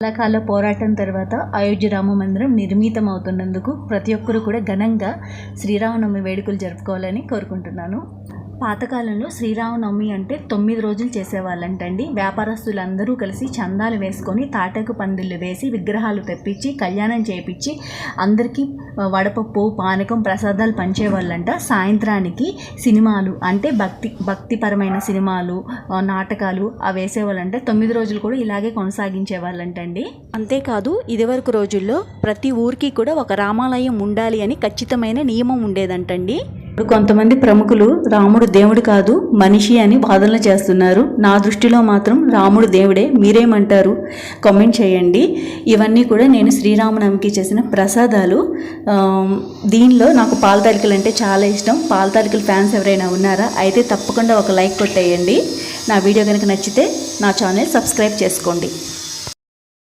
చాలా కాల పోరాటం తర్వాత అయోధ్య రామ మందిరం నిర్మితం అవుతున్నందుకు ప్రతి ఒక్కరూ కూడా ఘనంగా శ్రీరామనవమి వేడుకలు జరుపుకోవాలని కోరుకుంటున్నాను. పాతకాలంలో శ్రీరామనవమి అంటే 9 రోజులు చేసేవాళ్ళంటండి. వ్యాపారస్తులందరూ కలిసి చందాలు వేసుకొని తాటాకు పందిళ్ళు వేసి విగ్రహాలు తెప్పించి కళ్యాణం చేయించి అందరికీ వడపప్పు పానకం ప్రసాదాలు పంచేవాళ్ళంట. సాయంత్రానికి సినిమాలు అంటే భక్తిపరమైన సినిమాలు నాటకాలు అవి వేసేవాళ్ళంట. 9 రోజులు కూడా ఇలాగే కొనసాగించే వాళ్ళంటండి. అంతేకాదు ఇదివరకు రోజుల్లో ప్రతి ఊరికి కూడా ఒక రామాలయం ఉండాలి అని ఖచ్చితమైన నియమం ఉండేదంటండి. కొంతమంది ప్రముఖులు రాముడు దేవుడు కాదు మనిషి అని వాదనలు చేస్తున్నారు. నా దృష్టిలో మాత్రం రాముడు దేవుడే. మీరేమంటారు? కామెంట్ చేయండి. ఇవన్నీ కూడా నేను శ్రీరామనవమికి చేసిన ప్రసాదాలు. దీనిలో నాకు పాల తాలికలు అంటే చాలా ఇష్టం. పాల తాలికల ఫ్యాన్స్ ఎవరైనా ఉన్నారా? అయితే తప్పకుండా ఒక లైక్ కొట్టేయండి. నా వీడియో కనుక నచ్చితే నా ఛానల్ సబ్స్క్రైబ్ చేసుకోండి.